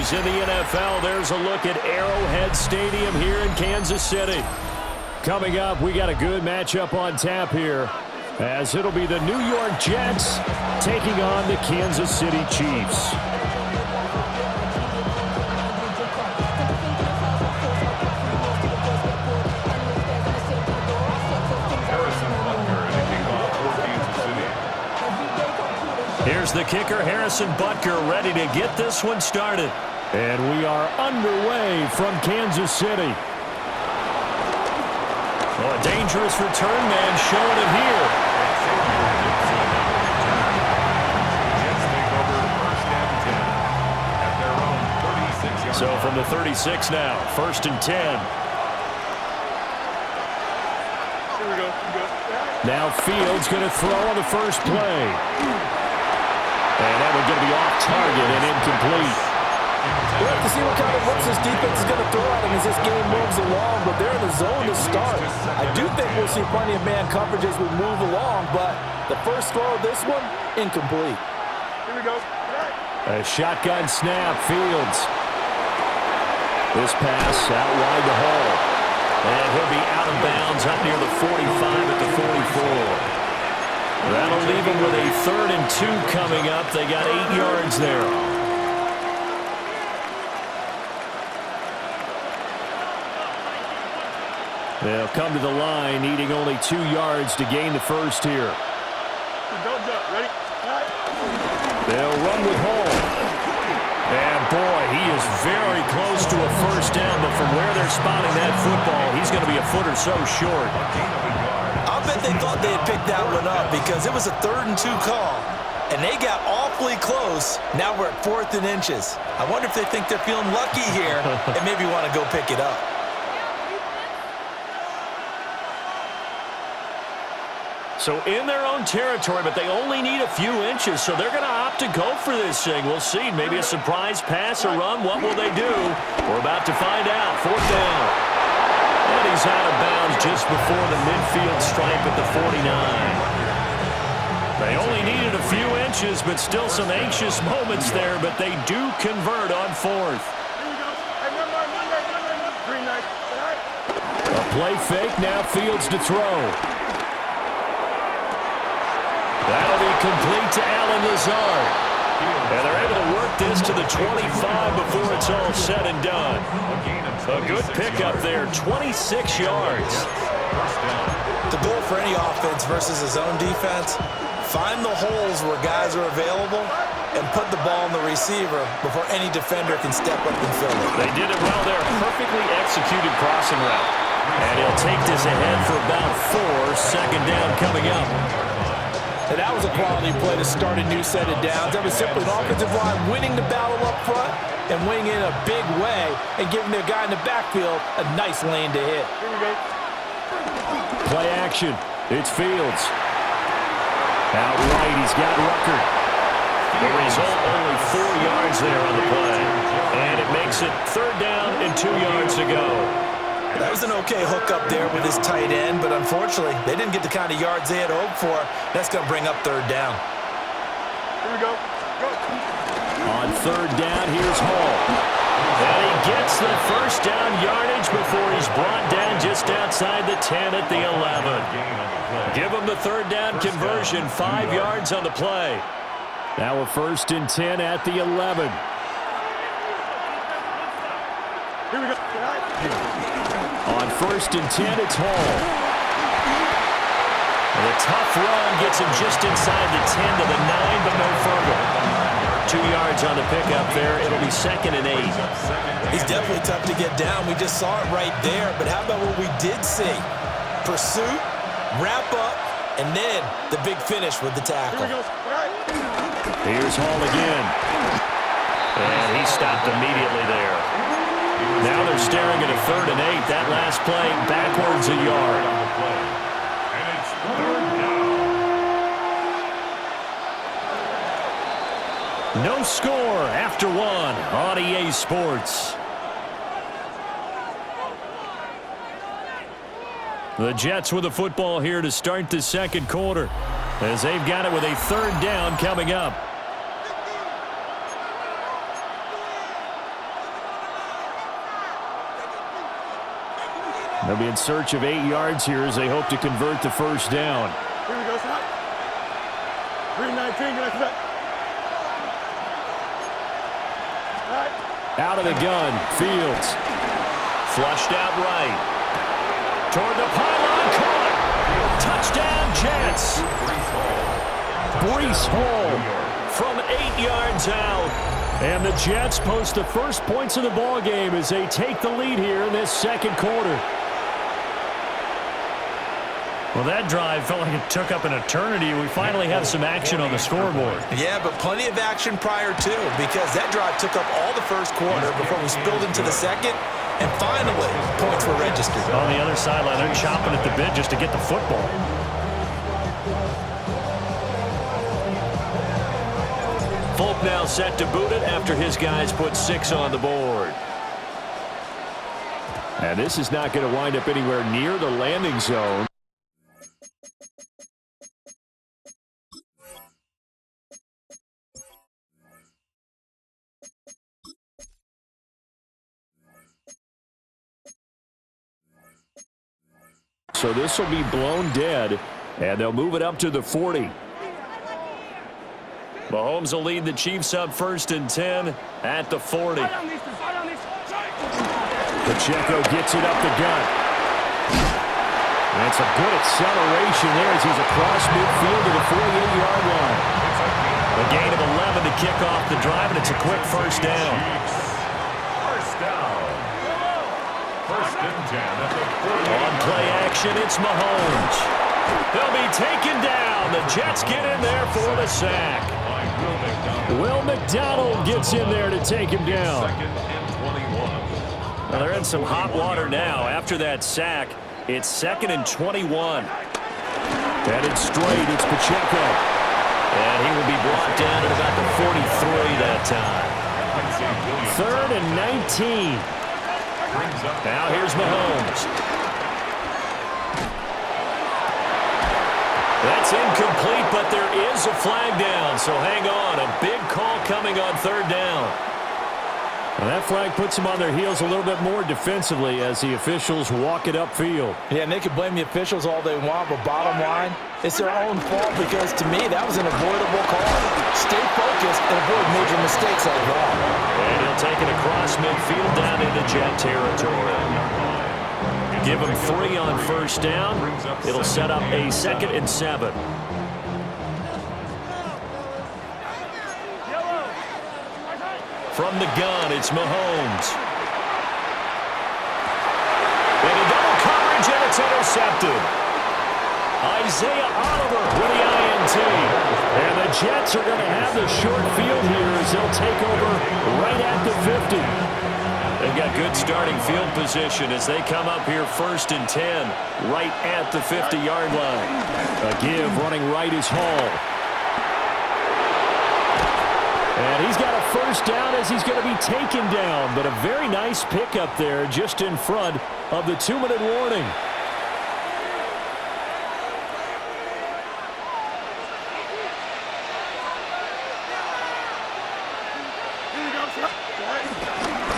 days in the NFL. There's a look at Arrowhead Stadium here in Kansas City. Coming up, we got a good matchup on tap here, as it'll be the New York Jets taking on the Kansas City Chiefs. Here's the kicker, Harrison Butker, ready to get this one started. And we are underway from Kansas City. Well, a dangerous return man showing it here. So from the 36 now, 1st and 10. Here we go. Now Fields going to throw on the first play. And that one's going to be off target and incomplete. We'll have to see what kind of looks this defense is going to throw at him as this game moves along, but they're in the zone to start. I do think we'll see plenty of man coverage as we move along, but the first throw of this one, incomplete. Here we go. A shotgun snap, Fields. This pass out wide the hole. And he'll be out of bounds up near the 45 at the 44. That'll leave them with a 3rd and 2 coming up. They got 8 yards there. They'll come to the line, needing only 2 yards to gain the first here. Ready? They'll run with Hall. And boy, he is very close to a first down, but from where they're spotting that football, he's going to be a foot or so short. I bet they thought they had picked that one up because it was a 3rd and 2 call, and they got awfully close. Now we're at 4th and inches. I wonder if they think they're feeling lucky here and maybe want to go pick it up. So in their own territory, but they only need a few inches, so they're going to opt to go for this thing. We'll see. Maybe a surprise pass or run. What will they do? We're about to find out. 4th down. And he's out of bounds just before the midfield stripe at the 49. They only needed a few inches, but still some anxious moments there, but they do convert on 4th. A play fake, now Fields to throw. That'll be complete to Allen Lazard. And they're able to work this to the 25 before it's all said and done. A good pickup there, 26 yards. The goal for any offense versus a zone defense, find the holes where guys are available and put the ball in the receiver before any defender can step up and fill it. They did it well there, perfectly executed crossing route. And he'll take this ahead for about 4, 2nd down coming up. And that was a quality play to start a new set of downs. That was simply an offensive line winning the battle up front and winning in a big way and giving their guy in the backfield a nice lane to hit. Here we go. Play action. It's Fields. Out right, he's got Rucker. The result, only 4 yards there on the play. And it makes it 3rd down and 2 yards to go. That was an okay hook up there with his tight end, but unfortunately, they didn't get the kind of yards they had hoped for. That's going to bring up 3rd down. Here we go. On 3rd down, here's Hall. And he gets the first down yardage before he's brought down just outside the 10 at the 11. Give him the 3rd down conversion, 5 yards on the play. Now a 1st and 10 at the 11. Here we go. On 1st and 10, it's Hall. And a tough run gets him just inside the 10 to the 9, but no further. 2 yards on the pickup there. It'll be 2nd and 8. He's definitely tough to get down. We just saw it right there. But how about what we did see? Pursuit, wrap up, and then the big finish with the tackle. Here's Hall again. And he stopped immediately there. Now they're staring at a 3rd and 8. That last play backwards a yard. And it's 3rd down. No score after 1 on EA Sports. The Jets with the football here to start the 2nd quarter, as they've got it with a 3rd down coming up. They'll be in search of 8 yards here as they hope to convert the first down. Here we go, stop. 319, get back to that. All right. Out of the gun, Fields. Flushed out right. Toward the pylon, caught. Touchdown, Jets. Breece Hall from 8 yards out. And the Jets post the first points of the ball game as they take the lead here in this second quarter. Well, that drive felt like it took up an eternity. We finally have some action on the scoreboard. Yeah, but plenty of action prior too, because that drive took up all the first quarter before we spilled into the second, and finally, points were registered. On the other sideline, they're chomping at the bit just to get the football. Folk now set to boot it after his guys put 6 on the board. And this is not going to wind up anywhere near the landing zone. So this will be blown dead, and they'll move it up to the 40. Mahomes will lead the Chiefs up 1st and 10 at the 40. Pacheco gets it up the gut. That's a good acceleration there as he's across midfield to the 48-yard line. A gain of 11 to kick off the drive, and it's a quick first down. First down. 1st and 10 at the 40. On play action, it's Mahomes. They'll be taken down. The Jets get in there for the sack. Will McDonald gets in there to take him down. 2nd and 21. Well, they're in some hot water now. After that sack, it's 2nd and 21. Headed straight, it's Pacheco. And he will be brought down at about the 43 that time. 3rd and 19. Now here's Mahomes. That's incomplete, but there is a flag down, so hang on. A big call coming on 3rd down. Well, that flag puts them on their heels a little bit more defensively as the officials walk it upfield. Yeah, and they can blame the officials all they want, but bottom line, it's their own fault because, to me, that was an avoidable call. Stay focused and avoid major mistakes like that. And he'll take it across midfield down into Jet territory. Give him 3 on 1st down. It'll set up a 2nd and 7. From the gun, it's Mahomes. And a double coverage, and it's intercepted. Isaiah Oliver with the INT. And the Jets are going to have the short field here as they'll take over right at the 50. They've got good starting field position as they come up here 1st and 10, right at the 50-yard line. A give running right is Hall. And he's got a first down as he's going to be taken down, but a very nice pickup there just in front of the 2-minute warning.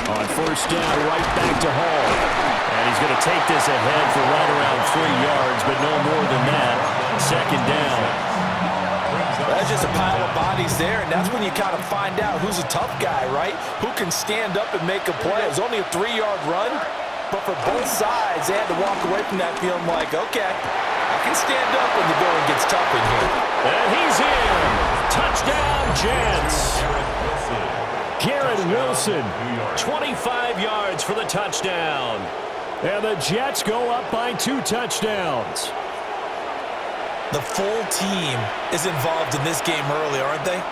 On 1st down, right back to Hall. And he's going to take this ahead for right around 3 yards, but no more than that. 2nd down. That's just a pile of bodies there, and that's when you kind of find out who's a tough guy, right? Who can stand up and make a play. It was only a 3-yard run, but for both sides, they had to walk away from that feeling like, okay, I can stand up when the going gets tough in here. And he's in. Touchdown, Jets. Garrett Wilson, 25 yards for the touchdown. And the Jets go up by 2 touchdowns. The full team is involved in this game early, aren't they?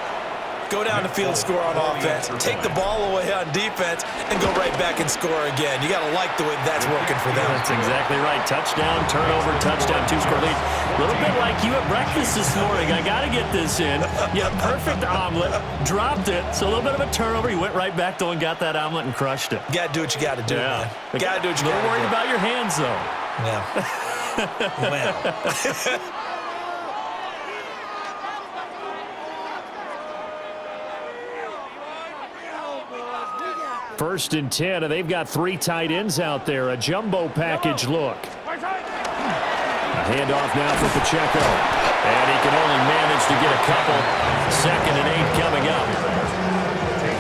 Go down the field, score on offense, take the ball away on defense, and go right back and score again. You got to like the way that's working for them. That's exactly right. Touchdown, turnover, touchdown, 2-score lead. A little bit like you at breakfast this morning. I got to get this in. You had a perfect omelet, dropped it, so a little bit of a turnover. You went right back, though, and got that omelet and crushed it. You got to do what you got to do, man. You got to do what you got to do. A little worried about your hands, though. Yeah. Well. First and 10, and they've got 3 tight ends out there. A jumbo package look. A handoff now for Pacheco. And he can only manage to get a couple. 2nd and 8 coming up.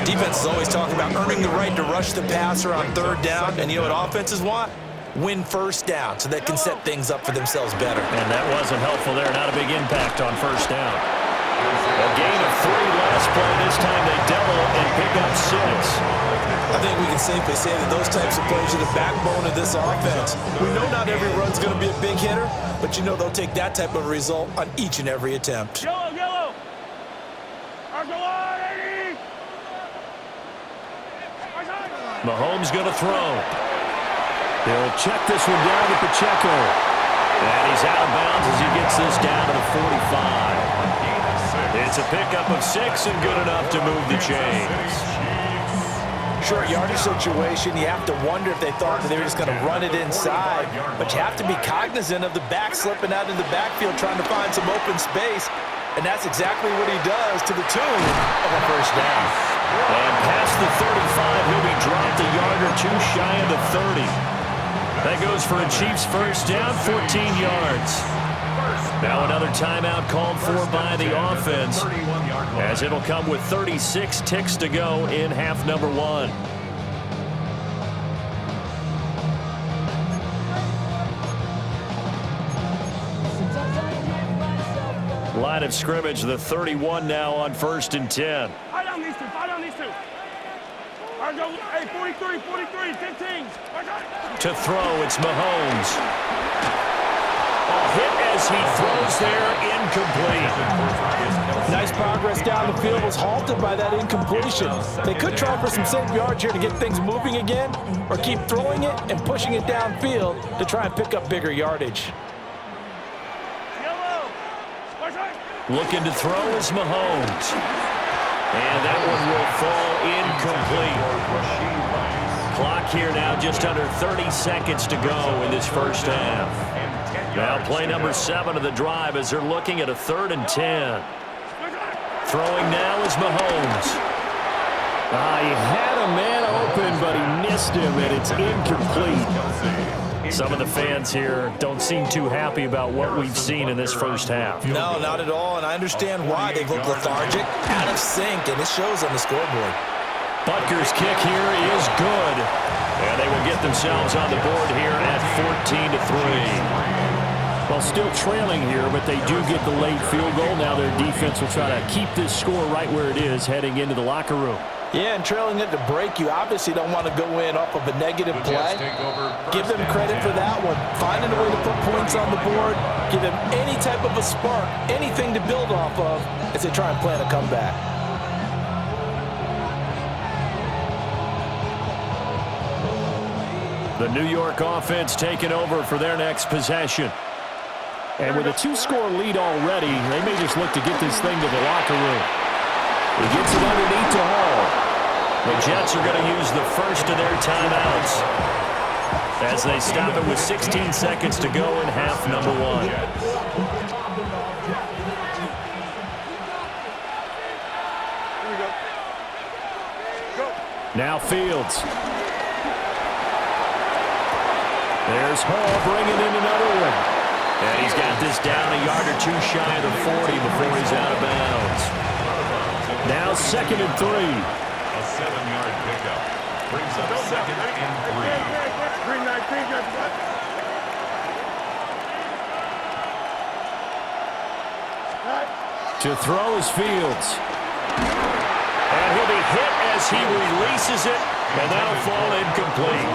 Defense is always talking about earning the right to rush the passer on 3rd down. And you know what offenses want? Win 1st down so they can set things up for themselves better. And that wasn't helpful there. Not a big impact on 1st down. A gain of 3 last play. This time they double and pick up 6. I think we can safely say that those types of plays are the backbone of this offense. We know not every run's going to be a big hitter, but you know they'll take that type of result on each and every attempt. Yellow. Mahomes going to throw. He'll check this one down to Pacheco. And he's out of bounds as he gets this down to the 45. It's a pickup of 6 and good enough to move the chains. Short yardage situation, you have to wonder if they thought that they were just going to run it inside. But you have to be cognizant of the back slipping out in the backfield trying to find some open space. And that's exactly what he does to the tune of a 1st down. And past the 35, he'll be dropped a yard or 2 shy of the 30. That goes for a Chiefs 1st down, 14 yards. Now another timeout called for by the offense, as it'll come with 36 ticks to go in half number 1. Line of scrimmage, the 31 now on 1st and 10. Fight on these two. Hey, 43, 15. To throw, it's Mahomes. A hit as he throws there, incomplete. Nice progress down the field was halted by that incompletion. They could try for some safe yards here to get things moving again, or keep throwing it and pushing it downfield to try and pick up bigger yardage. Looking to throw is Mahomes. And that one will fall incomplete. Clock here now just under 30 seconds to go in this 1st half. Now play number 7 of the drive as they're looking at a 3rd and 10. Throwing now is Mahomes. He had a man open, but he missed him, and it's incomplete. Some of the fans here don't seem too happy about what we've seen in this 1st half. No, not at all, and I understand why. They've looked lethargic, out of sync, and it shows on the scoreboard. Butker's kick here is good, and they will get themselves on the board here at 14-3. Well, still trailing here, but they do get the late field goal. Now their defense will try to keep this score right where it is heading into the locker room. Yeah, and trailing it to break, you obviously don't want to go in off of a negative play. Give them credit for that one. Finding a way to put points on the board, give them any type of a spark, anything to build off of as they try and plan a comeback. The New York offense taking over for their next possession. And with a 2-score lead already, they may just look to get this thing to the locker room. He gets it underneath to Hall. The Jets are going to use the first of their timeouts as they stop it with 16 seconds to go in half number 1. Now Fields. There's Hall bringing in another one. And he's got this down a yard or 2 shy of the 40 before he's out of bounds. Now 2nd and 3. A 7-yard pickup. Brings up 2nd and 3. To throw is Fields. And he'll be hit as he releases it, and that'll fall incomplete.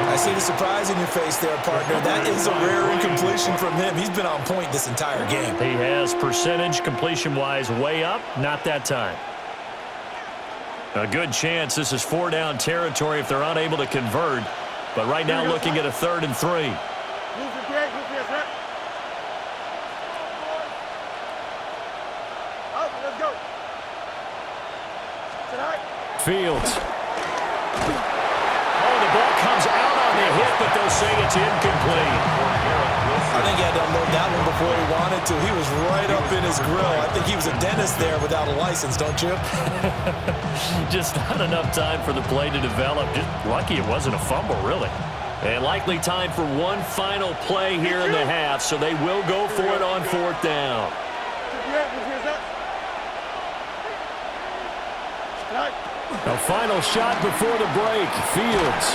I see the surprise in your face there, partner. That is a rare incompletion from him. He's been on point this entire game. He has percentage completion-wise way up, not that time. A good chance this is 4-down territory if they're unable to convert. But right now looking at a 3rd and 3. Fields. Oh, the ball comes out on the hit, but they'll say it's incomplete. I think he had to unload that one before he wanted to. He was right up in his grill. I think he was a dentist there without a license, don't you? Just not enough time for the play to develop. Just lucky it wasn't a fumble, really. And likely time for one final play here in the half, so they will go for it on fourth down. A final shot before the break. Fields.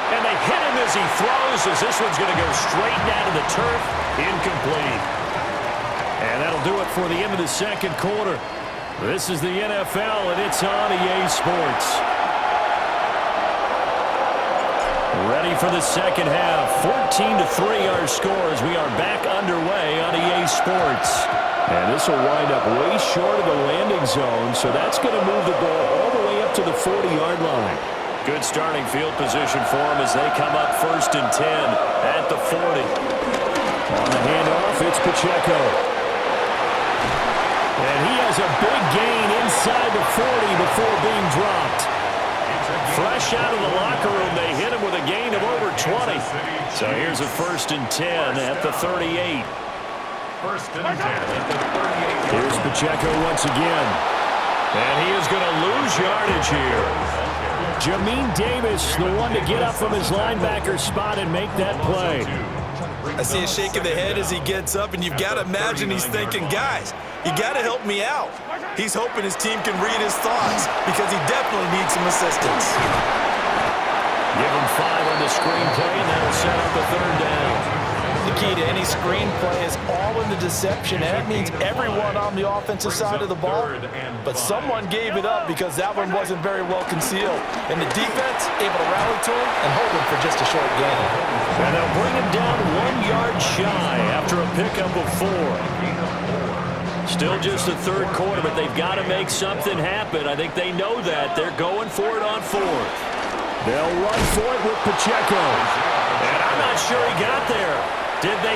And they hit him as he throws, as this one's going to go straight down to the turf. Incomplete. And that'll do it for the end of the second quarter. This is the NFL, and it's on EA Sports. Ready for the second half. 14-3 our score as we are back underway on EA Sports. And this will wind up way short of the landing zone, so that's going to move the ball all the way up to the 40-yard line. Good starting field position for them as they come up 1st and 10 at the 40. On the handoff, it's Pacheco. And he has a big gain inside the 40 before being dropped. Fresh out of the locker room, they hit him with a gain of over 20. So here's a 1st and 10 at the 38. 1st and 10 at the 38. Here's Pacheco once again. And he is going to lose yardage here. Jamin Davis, the one to get up from his linebacker spot and make that play. I see a shake of the head as he gets up, and you've got to imagine he's thinking, guys, you got to help me out. He's hoping his team can read his thoughts because he definitely needs some assistance. Give him 5 on the screenplay, and that'll set up the 3rd down. The key to any screenplay is all in the deception, and that means everyone on the offensive side of the ball. But someone gave it up because that one wasn't very well concealed. And the defense able to rally to him and hold him for just a short gain. And they'll bring him down 1 yard shy after a pickup of 4. Still just the 3rd quarter, but they've got to make something happen. I think they know that. They're going for it on 4th. They'll run for it with Pacheco. And I'm not sure he got there. Did they?